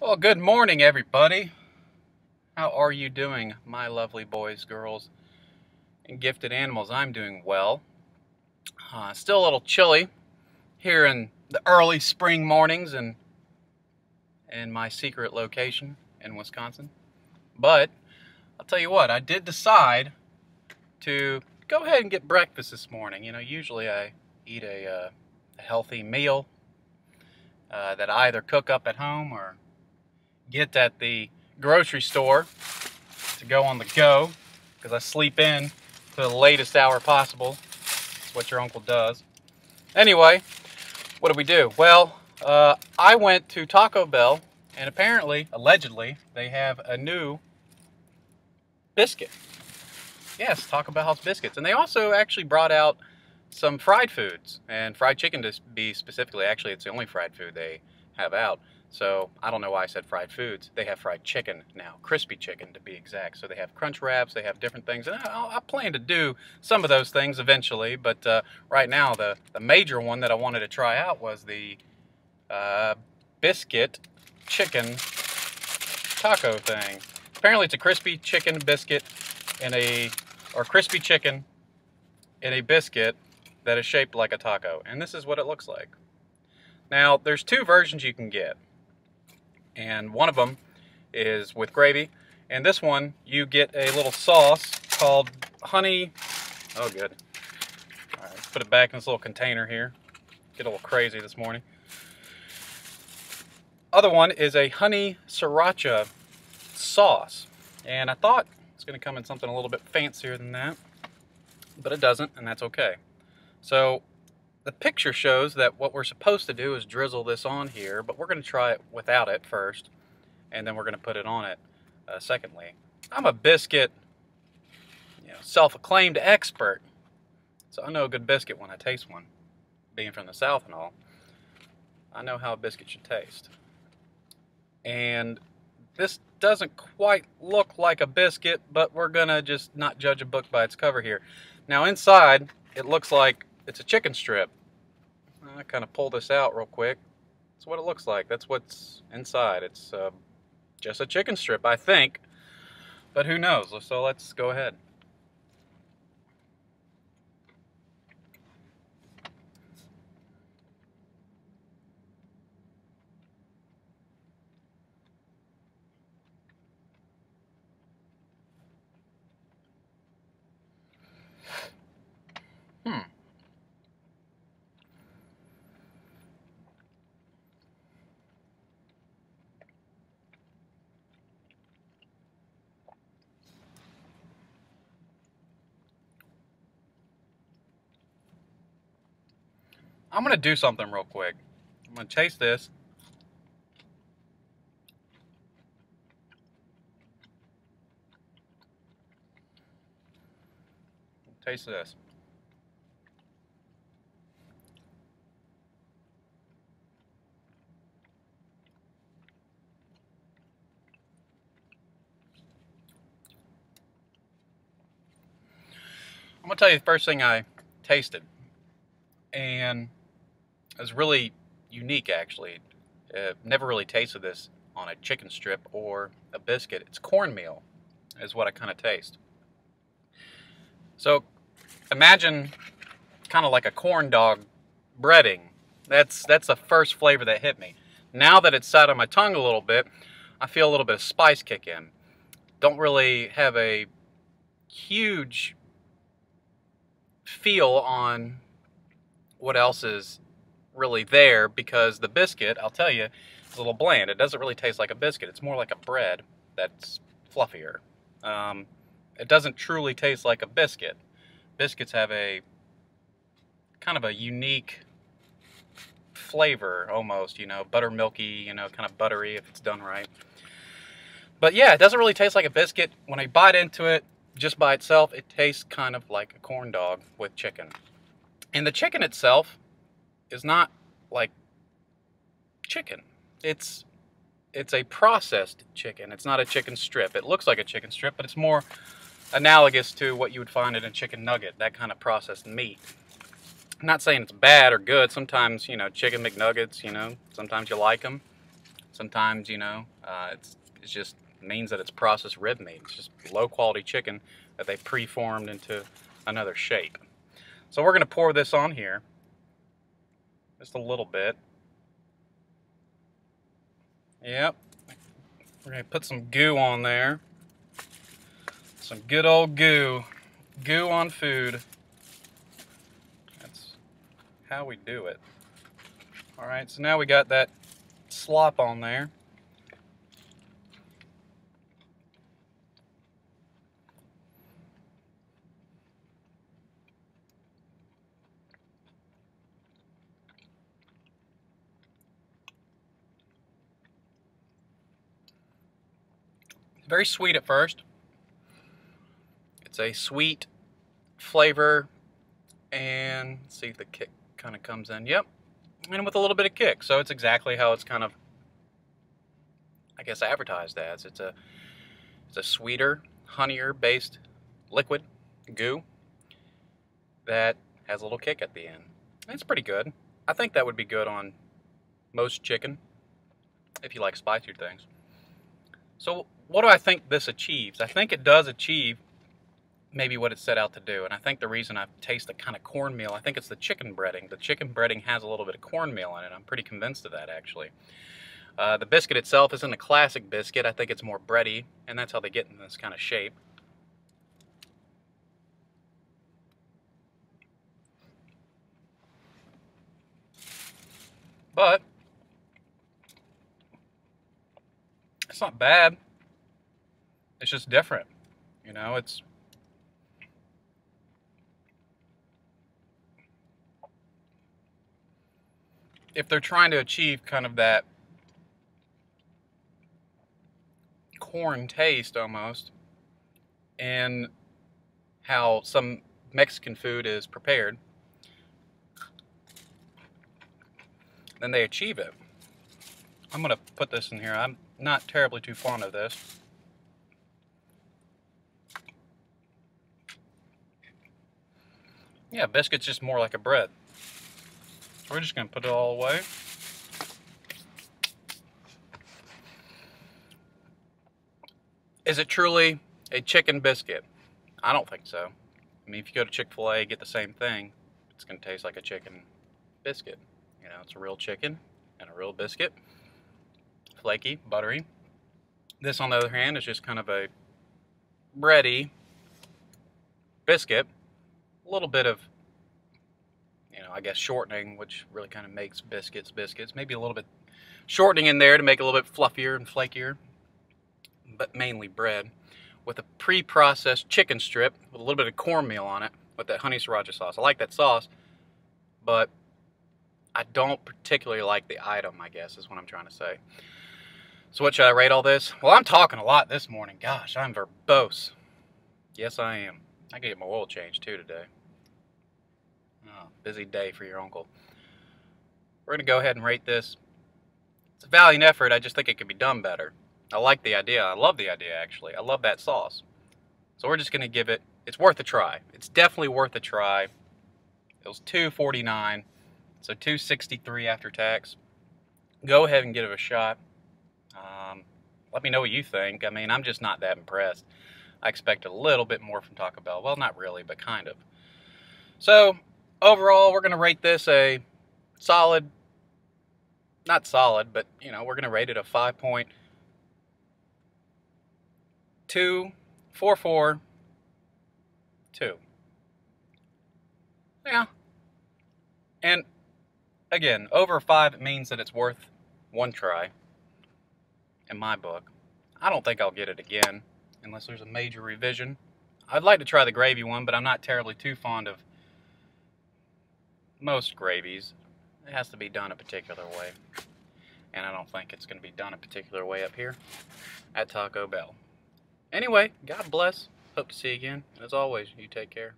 Well, good morning, everybody. How are you doing, my lovely boys, girls, and gifted animals? I'm doing well. Still a little chilly here in the early spring mornings in my secret location in Wisconsin. But I'll tell you what, I did decide to go ahead and get breakfast this morning. You know, usually I eat a healthy meal that I either cook up at home or get at the grocery store to go on the go, because I sleep in to the latest hour possible. That's what your uncle does. Anyway, what did we do? Well, I went to Taco Bell, and apparently, allegedly, they have a new biscuit. Yes, Taco Bell has biscuits. And they also actually brought out some fried foods, and fried chicken to be specifically. Actually, it's the only fried food they have out. So I don't know why I said fried foods. They have fried chicken now, crispy chicken to be exact. So they have crunch wraps, they have different things. And I plan to do some of those things eventually, but right now the major one that I wanted to try out was the biscuit chicken taco thing. Apparently it's a crispy chicken biscuit or crispy chicken in a biscuit that is shaped like a taco. And this is what it looks like. Now, there's two versions you can get. And one of them is with gravy, and this one you get a little sauce called honey. Oh, good. All right, let's put it back in this little container here. Get a little crazy this morning. Other one is a honey sriracha sauce, and I thought it's going to come in something a little bit fancier than that, but it doesn't, and that's okay. So the picture shows that what we're supposed to do is drizzle this on here, but we're going to try it without it first, and then we're going to put it on it secondly. I'm a biscuit, self-acclaimed expert, so I know a good biscuit when I taste one. Being from the South and all, I know how a biscuit should taste. And this doesn't quite look like a biscuit, but we're going to just not judge a book by its cover here. Now inside, it looks like it's a chicken strip. I kind of pull this out real quick. That's what it looks like. That's what's inside. It's just a chicken strip, I think. But who knows? So let's go ahead. I'm going to do something real quick. I'm going to taste this. Taste this. I'm going to tell you the first thing I tasted. And it was really unique, actually. Never really tasted this on a chicken strip or a biscuit. It's cornmeal is what I kind of taste. So imagine kind of like a corn dog breading. That's the first flavor that hit me. Now that it's sat on my tongue a little bit, I feel a little bit of spice kick in. Don't really have a huge feel on what else is really there, because the biscuit, I'll tell you, is a little bland. It doesn't really taste like a biscuit. It's more like a bread that's fluffier. It doesn't truly taste like a biscuit. Biscuits have a kind of a unique flavor, almost, buttermilky, kind of buttery if it's done right. But yeah, it doesn't really taste like a biscuit. When I bite into it just by itself, it tastes kind of like a corn dog with chicken. And the chicken itself is not like chicken. It's a processed chicken. It's not a chicken strip. It looks like a chicken strip, but it's more analogous to what you would find in a chicken nugget, that kind of processed meat. I'm not saying it's bad or good. Sometimes, chicken McNuggets, sometimes you like them. Sometimes, you know, it's just means that it's processed rib meat. It's just low quality chicken that they preformed into another shape. So we're going to pour this on here, just a little bit. Yep. We're going to put some goo on there. Some good old goo. Goo on food. That's how we do it. Alright, so now we got that slop on there. Very sweet at first. It's a sweet flavor, and let's see if the kick kind of comes in. Yep, and with a little bit of kick. So it's exactly how it's kind of, I guess, advertised as. It's a sweeter, honeyer based liquid goo that has a little kick at the end. It's pretty good. I think that would be good on most chicken if you like spicier things. So what do I think this achieves? I think it does achieve maybe what it set out to do. And I think the reason I taste the kind of cornmeal, I think it's the chicken breading. The chicken breading has a little bit of cornmeal in it. I'm pretty convinced of that, actually. The biscuit itself isn't a classic biscuit. I think it's more bready, and that's how they get in this kind of shape. But it's not bad. It's just different. You know, it's if they're trying to achieve kind of that corn taste almost, and how some Mexican food is prepared, then they achieve it. I'm going to put this in here. I'm not terribly too fond of this. Yeah, biscuit's just more like a bread. So we're just going to put it all away. Is it truly a chicken biscuit? I don't think so. I mean, if you go to Chick-fil-A, get the same thing, it's going to taste like a chicken biscuit. You know, it's a real chicken and a real biscuit. Flaky, buttery. This, on the other hand, is just kind of a bready biscuit. A little bit of, you know, I guess shortening, which really kind of makes biscuits. Maybe a little bit shortening in there to make it a little bit fluffier and flakier, but mainly bread, with a pre-processed chicken strip with a little bit of cornmeal on it with that honey sriracha sauce. I like that sauce, but I don't particularly like the item, I guess, is what I'm trying to say. So what should I rate all this? Well, I'm talking a lot this morning. Gosh, I'm verbose. Yes, I am. I can get my oil changed too today. Oh, busy day for your uncle. We're going to go ahead and rate this. It's a valiant effort. I just think it could be done better. I like the idea. I love the idea, actually. I love that sauce. So we're just going to give it, it's worth a try. It's definitely worth a try. It was $2.49, so $2.63 after tax. Go ahead and give it a shot. Let me know what you think. I mean, I'm just not that impressed. I expect a little bit more from Taco Bell. Well, not really, but kind of. So, overall, we're going to rate this a solid, not solid, but, you know, we're going to rate it a 5.2442. Yeah. And, again, over 5, it means that it's worth one try. In my book. I don't think I'll get it again unless there's a major revision. I'd like to try the gravy one, but I'm not terribly too fond of most gravies. It has to be done a particular way, and I don't think it's going to be done a particular way up here at Taco Bell. Anyway, God bless. Hope to see you again. As always, you take care.